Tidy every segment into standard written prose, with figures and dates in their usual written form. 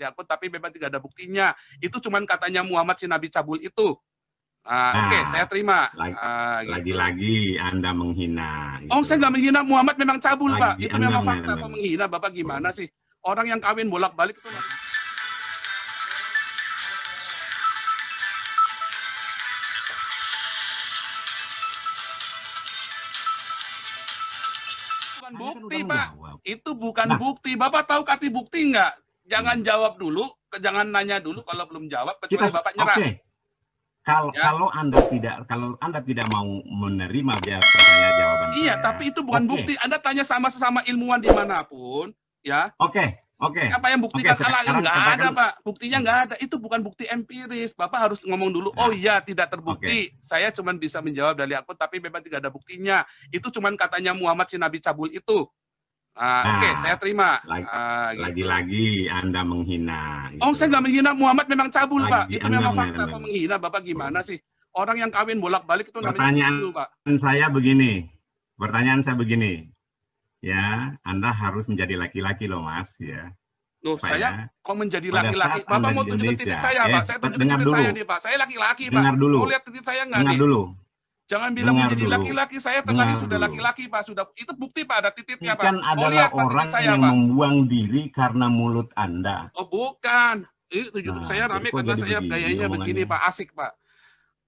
di akun, tapi memang tidak ada buktinya. Itu cuman katanya Muhammad si Nabi cabul itu. Oke, saya terima. Lagi-lagi Anda menghina. Gitu. Oh, saya nggak menghina, Muhammad memang cabul, Pak. Itu Anda memang fakta. Pak menghina, Bapak gimana sih? Orang yang kawin bolak-balik itu. Bukan bukti, Pak. Itu bukan bukti. Bapak tahu kati bukti nggak? Jangan jawab dulu, jangan nanya dulu kalau belum jawab, kecuali Bapak nyerah. Oke. Kalau Anda tidak mau menerima pertanyaan jawaban iya, saya, tapi itu bukan bukti. Anda tanya sama sesama ilmuwan dimanapun, ya. Oke. Siapa yang buktikan nggak ada, Pak. Buktinya nggak ada. Itu bukan bukti empiris. Bapak harus ngomong dulu, oh iya tidak terbukti. Saya cuma bisa menjawab dari akun, tapi memang tidak ada buktinya. Itu cuma katanya Muhammad si Nabi cabul itu. Oke, saya terima. Lagi-lagi Anda menghina. Gitu. Oh, saya nggak menghina, Muhammad memang cabul, Pak. Itu memang fakta. Pak menghina, Bapak gimana sih? Orang yang kawin bolak-balik itu namanya cabul, Pak. Pertanyaan saya begini. Ya, Anda harus menjadi laki-laki loh, Mas, ya. Loh, saya kok menjadi laki-laki? Bapak mau tunjukkan titik saya, Pak. Saya tunjukkan titik saya nih, Pak. Saya laki-laki, Pak. Mau lihat titik saya nggak nih? Dengar dulu. Jangan bilang menjadi laki-laki, saya terlahir sudah laki-laki, Pak. Sudah, itu bukti, Pak, ada titiknya, Pak. Kan adalah orang yang membuang diri karena mulut Anda. Oh, bukan. Itu saya rame karena saya gayanya begini, Pak. Asik, Pak.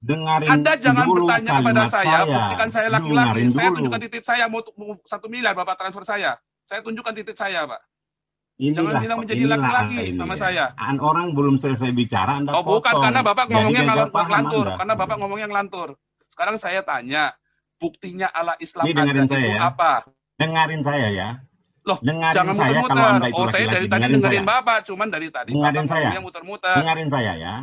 Anda jangan bertanya kepada saya, buktikan saya laki-laki. Saya tunjukkan titik saya, mau 1 miliar Bapak transfer saya. Saya tunjukkan titik saya, Pak. Jangan bilang menjadi laki-laki sama saya. Orang belum selesai bicara, Anda potong. Oh, bukan, karena Bapak ngomongnya ngelantur. Karena Bapak ngomongnya ngelantur. Sekarang saya tanya, buktinya ala Islam Anda itu apa? Dengarin saya ya. Loh, jangan muter-muter. Oh, saya dari tadi dengerin Bapak, cuman dari tadi Bapak ngomongnya muter-muter. Dengarin saya ya.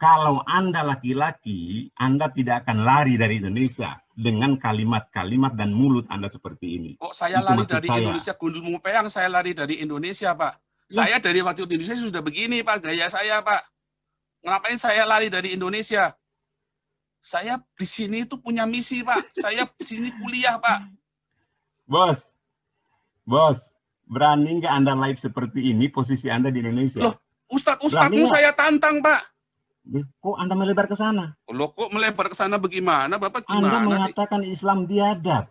Kalau Anda laki-laki, Anda tidak akan lari dari Indonesia dengan kalimat-kalimat dan mulut Anda seperti ini. Kok saya lari dari Indonesia? Gundul Mupeang saya lari dari Indonesia, Pak. Saya dari waktu di Indonesia sudah begini, Pak, gaya saya, Pak. Ngapain saya lari dari Indonesia? Saya di sini itu punya misi, Pak. Saya di sini kuliah, Pak. Bos, berani nggak Anda live seperti ini, posisi Anda di Indonesia? Loh, Ustadz saya tantang, Pak. Kok Anda melebar ke sana? Loh, kok melebar ke sana bagaimana? Bapak gimana Anda mengatakan sih? Islam biadab.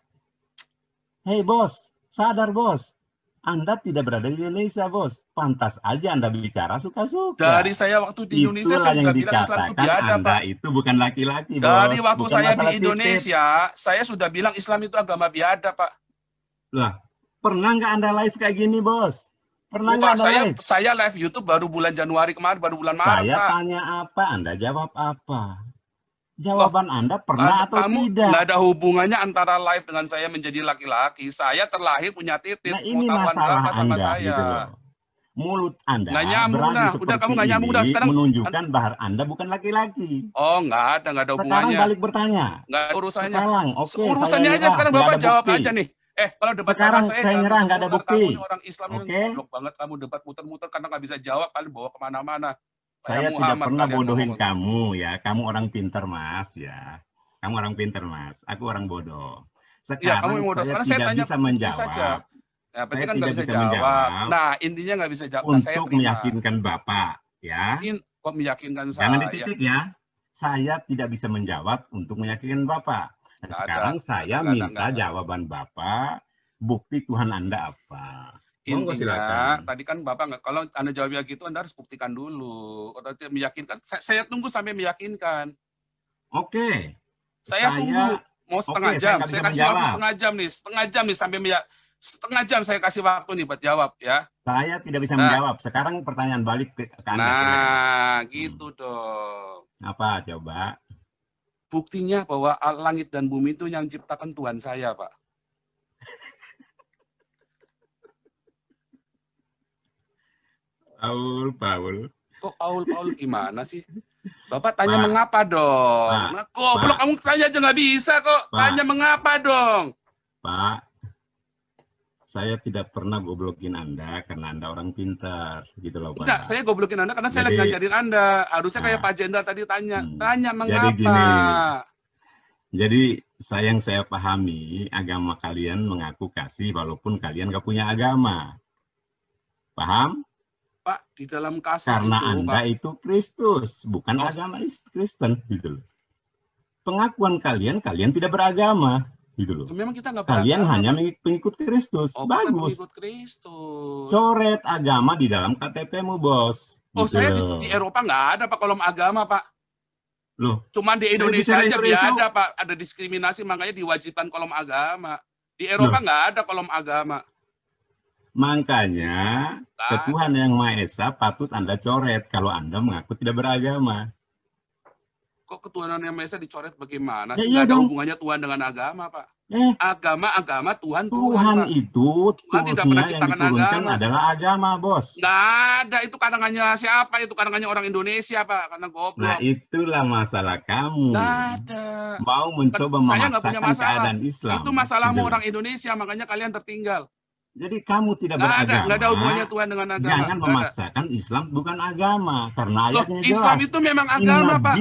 Hei bos, sadar bos. Anda tidak berada di Indonesia, bos. Pantas aja Anda bicara suka-suka. Dari saya waktu di Indonesia, saya sudah bilang Islam itu biadab, Anda Pak. Itu bukan laki-laki, bos. Dari waktu saya di Indonesia, saya sudah bilang Islam itu agama biadab, Pak. Lah, pernah nggak Anda live kayak gini, bos? Pernah nggak saya live YouTube baru bulan Januari kemarin, baru bulan Maret, Pak. Saya tanya apa, Anda jawab apa? Jawaban Anda pernah atau tidak? Nggak ada hubungannya antara live dengan saya menjadi laki-laki. Saya terlahir punya titik. Nah, ini masalah Anda, saya. Gitu loh. Mulut Anda nggak nyambung, udah kamu nggak nyambung dah. Sekarang menunjukkan bahwa Anda bukan laki-laki. Oh, nggak ada hubungannya. Sekarang balik bertanya. Nggak urusannya. Sekarang, urusannya aja sekarang Bapak jawab aja nih. Kalau debat sekarang sama saya nyerah, nggak ada bukti. Orang Islam goblok banget, kamu debat muter-muter karena nggak bisa jawab, kalian bawa kemana-mana. Saya tidak pernah bodohin kamu ya, kamu orang pinter Mas ya. Kamu orang pinter Mas, aku orang bodoh. Sekarang saya tidak bisa menjawab. Ya, berarti kan nggak bisa jawab. Nah, intinya nggak bisa jawab. Untuk meyakinkan Bapak ya. Kok meyakinkan saya? Jangan dititik ya. Saya tidak bisa menjawab untuk meyakinkan Bapak. Nah, sekarang saya minta jawaban Bapak, bukti Tuhan Anda apa? Intinya, tadi kan Bapak nggak, kalau Anda jawabnya gitu, Anda harus buktikan dulu. Kalau tidak meyakinkan, saya tunggu sampai meyakinkan. Oke. Saya tunggu, mau setengah jam. Saya kasih waktu setengah jam nih sampai setengah jam saya kasih waktu nih buat jawab ya. Saya tidak bisa menjawab. Sekarang pertanyaan balik ke Anda. Nah, gitu dong. Apa coba? Buktinya bahwa langit dan bumi itu yang ciptakan Tuhan saya, Pak. Paul. Kok Paul gimana sih? Bapak tanya Pak, mengapa dong? Nah, goblok kamu tanya aja nggak bisa kok. Pak, tanya mengapa dong? Pak, saya tidak pernah goblokin Anda karena Anda orang pintar, gitu loh Pak. Enggak, saya goblokin Anda karena saya lagi ngajarin Anda. Harusnya kayak Pak Jenderal tadi tanya mengapa. Jadi yang saya pahami, agama kalian mengaku kasih walaupun kalian nggak punya agama. Paham? Pak, di dalam kasih karena itu, Anda Pak, itu Kristus, bukan agama Kristen, gitu loh. Pengakuan kalian tidak beragama, gitu loh. memang kita nggak Kalian beragama, hanya Pak. pengikut Kristus. Oh, kita Bagus. pengikut Kristus. Coret agama di dalam KTP-mu, Bos. Oh, Gitu saya loh. di Eropa nggak ada, Pak, kolom agama, Pak. Loh, cuman di Indonesia aja ada, Pak, ada diskriminasi, makanya diwajibkan kolom agama. Di Eropa nggak ada kolom agama. Makanya Tuhan yang Maha Esa patut Anda coret kalau Anda mengaku tidak beragama. Kok ketuhanan yang Maha Esa dicoret bagaimana? Iya, nggak ada hubungannya Tuhan dengan agama, Pak. Agama Tuhan, Tuhan itu Tuhan tidak pernah ciptakan yang diturunkan adalah agama, Bos. Nggak ada, itu karangannya siapa? Itu karangannya orang Indonesia, Pak, karena goblok. Nah, itulah masalah kamu. Nggak ada. Mau mencoba memaksakan keadaan Islam. Itu masalahmu orang Indonesia, makanya kalian tertinggal. Jadi kamu tidak beragama. Nggak ada hubungannya Tuhan dengan agama. Jangan memaksakan Islam bukan agama, karena ayatnya jelas. Islam itu memang agama, Pak.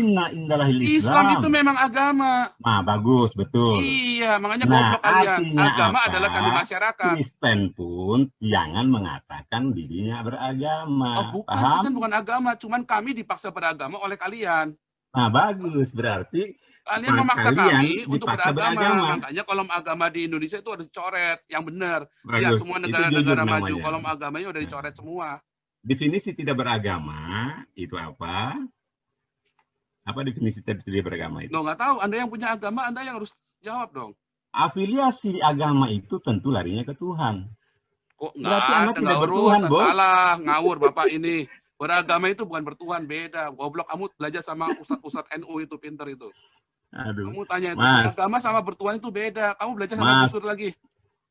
Islam itu memang agama. Nah, bagus, betul. Iya, makanya goblok kalian. Agama adalah candu masyarakat. Kristen pun jangan mengatakan dirinya beragama. Oh, bukan, Kristen bukan agama, cuman kami dipaksa beragama oleh kalian. Nah, bagus, berarti kalian memaksa kami untuk beragama. Makanya kolom agama di Indonesia itu harus dicoret, yang benar. Ya, semua negara-negara maju, kolom agamanya udah dicoret semua. Definisi tidak beragama itu apa? Apa definisi tidak beragama itu? Nggak tahu, Anda yang punya agama, Anda yang harus jawab dong. Afiliasi agama itu tentu larinya ke Tuhan. Kok nggak tidak bertuhan, Bos? Salah, ngawur Bapak ini. Beragama itu bukan bertuhan, beda. Goblok, kamu belajar sama Ustadz NU itu, pinter itu. Aduh, kamu tanya itu, beragama sama bertuhan itu beda. Kamu belajar sama Gus Dur lagi.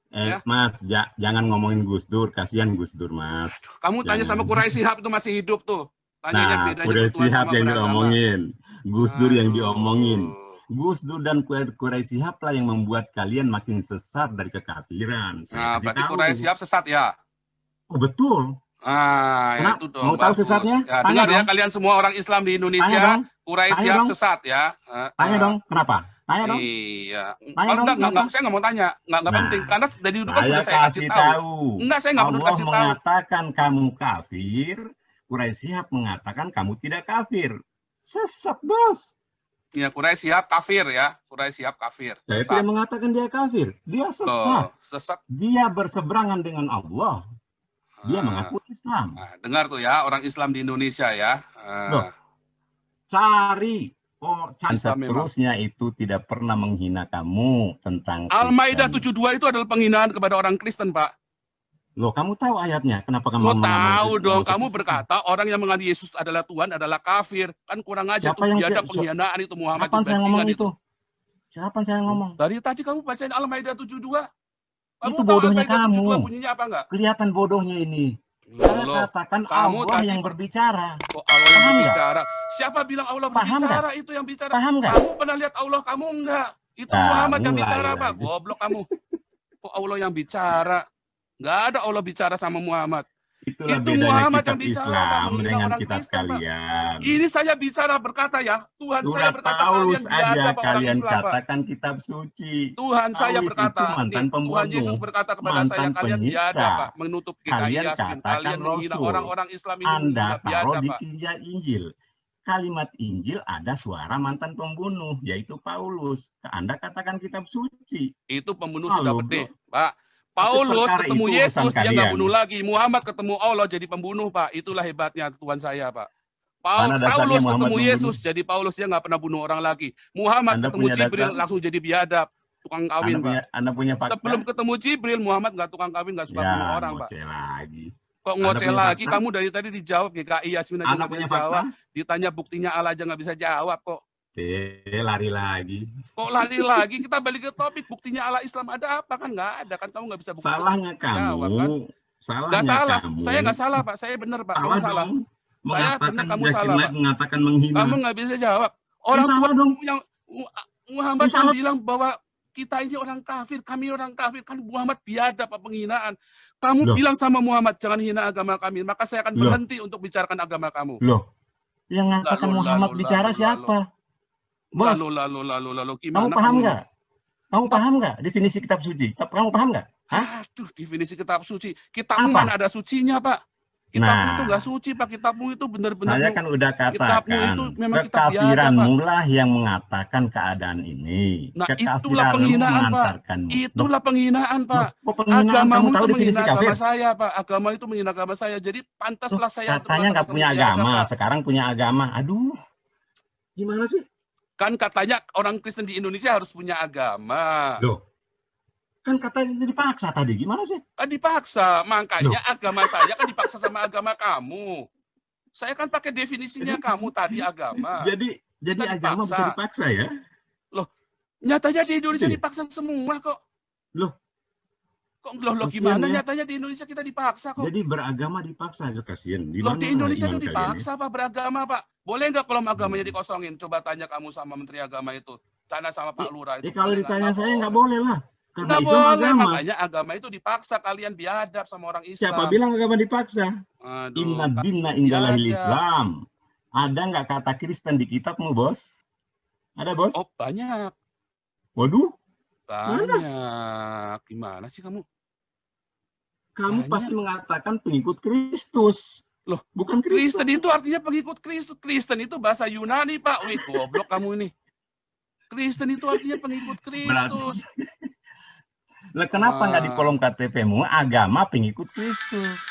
Ya? Mas, jangan ngomongin Gus Dur, kasihan Gus Dur, Mas. Kamu tanya sama Quraisy Shihab itu masih hidup tuh. Tanya Quraisy Shihab yang diomongin, Gus Dur yang diomongin. Gus Dur dan Quraisy Shihab lah yang membuat kalian makin sesat dari kekafiran. Nah, berarti Quraisy Shihab sesat ya? Oh, betul. Ya itu dong. Mau tahu sesatnya? Ya, dengar ya kalian semua orang Islam di Indonesia, Quraisy Shihab sesat ya. Tanya dong, kenapa? Tanya dong. Iya. Kalau saya nggak mau tanya, nggak penting karena dari dulu kan sudah saya kasih tahu. Enggak, saya nggak perlu kasih tahu. Allah mengatakan kamu kafir, Quraisy Shihab mengatakan kamu tidak kafir. Sesat, Bos. Ya, Quraisy Shihab kafir ya. Quraisy Shihab kafir. Saya tidak mengatakan dia kafir. Dia sesat. Sesat. Dia berseberangan dengan Allah. Dia mengaku Islam. Dengar tuh ya, orang Islam di Indonesia ya. Cari seterusnya itu tidak pernah menghina kamu tentang Al-Maidah 72 itu adalah penghinaan kepada orang Kristen, Pak. Loh, kamu tahu ayatnya? Kenapa kamu tahu dong? Kamu berkata orang yang mengasihi Yesus adalah Tuhan adalah kafir. Kan kurang aja tuh, biadab penghinaan itu Muhammad. Kapan saya ngomong itu? Siapa saya ngomong? Dari tadi kamu bacain Al-Maidah 72. Itu bodohnya kamu. Bunyinya apa enggak? Kelihatan bodohnya ini. Saya katakan Allah yang berbicara. Kok Allah yang berbicara? Siapa bilang Allah berbicara? Itu yang bicara. Kamu pernah lihat Allah? Kamu enggak. Itu Muhammad yang bicara, Pak. Goblok kamu. Kok Allah yang bicara? Enggak ada Allah bicara sama Muhammad. Itulah itu Muhammad yang bicara Islam dengan kitab kalian. Ini saya bicara berkata ya, Tuhan saya berkata Paulus aja kalian Islam, katakan kitab suci. Tuhan saya berkata, Tuhan Yesus berkata kepada saya, kalian biadab, Pak, menutup kalian katakan menghina orang-orang Islam ini. Anda taruh di Injil. Kalimat Injil ada suara mantan pembunuh, yaitu Paulus. Anda katakan kitab suci. Itu pembunuh sudah gede, Pak. Paulus ketemu Yesus, dia nggak bunuh lagi. Muhammad ketemu Allah jadi pembunuh, Pak. Itulah hebatnya Tuhan saya, Pak. Paulus ketemu Yesus, jadi Paulus dia nggak pernah bunuh orang lagi. Muhammad ketemu Jibril langsung jadi biadab, tukang kawin, Pak. Anda punya fakta? Sebelum ketemu Jibril, Muhammad nggak tukang kawin, nggak suka bunuh orang, Pak. Lagi. Kok ngoceh lagi? Kamu dari tadi dijawab GKI Yasmin aja nggak bisa jawab. Ditanya buktinya Allah aja nggak bisa jawab kok. Lari lagi. Kok lari lagi? Kita balik ke topik. Buktinya Allah Islam ada apa? Kan nggak ada. Kan kamu nggak bisa bukti. Salahnya kamu. Jawab, kan? Salahnya salah. Kamu. Saya nggak salah, Pak. Saya benar, Pak. Kamu salah. Saya benar, kamu salah, Pak. Mengatakan menghina. Kamu nggak bisa jawab. Orang tua yang Muhammad yang bilang bahwa kita ini orang kafir, kami orang kafir. Kan Muhammad biadab, Pak, penghinaan. Kamu bilang sama Muhammad, jangan hina agama kami. Maka saya akan berhenti untuk bicarakan agama kamu. Loh, yang mengatakan Muhammad bicara siapa? Bos, lalu gimana? Kamu paham nggak? Kamu paham nggak definisi kitab suci? Kamu paham nggak? Aduh, definisi kitab suci. Kitab mana ada sucinya, Pak? Kitabmu itu nggak suci, Pak. Kitabmu itu benar-benar. Saya kan udah katakan, kekafiranmu lah yang mengatakan keadaan ini. Nah, itulah penghinaan, Pak. Itulah penghinaan, Pak. Agamamu itu menghina agama saya, Pak. Agama itu menghina agama saya. Jadi pantaslah saya. Katanya nggak punya agama, sekarang punya agama. Aduh, gimana sih? Kan katanya orang Kristen di Indonesia harus punya agama. Loh, kan katanya dipaksa tadi, gimana sih? Kan dipaksa, makanya agama saya kan dipaksa sama agama kamu. Saya kan pakai definisinya kamu tadi agama. Jadi agama bisa dipaksa ya? Loh, nyatanya di Indonesia dipaksa semua kok. Loh gimana ya? Nyatanya di Indonesia kita dipaksa kok. Jadi beragama dipaksa, kasihan. Loh, di Indonesia itu dipaksa, Pak, beragama, Pak. Boleh nggak kolom agamanya dikosongin? Coba tanya kamu sama Menteri Agama itu. Tanya sama Pak Lurah itu. Kalau ditanya saya nggak boleh lah. Nggak boleh, makanya agama itu dipaksa. Kalian biadab sama orang Islam. Siapa bilang agama dipaksa? Inna dinna indalahil Islam. Ada nggak kata Kristen di kitabmu, Bos? Ada, Bos? Oh, banyak. Waduh. Banyak. Gimana sih kamu? Kamu pasti mengatakan pengikut Kristus. Loh, bukan Kristus. Kristen itu artinya pengikut Kristus. Kristen itu bahasa Yunani, Pak. Wih, goblok kamu ini. Kristen itu artinya pengikut Kristus. Lah kenapa nggak di kolom KTP-mu agama pengikut Kristus?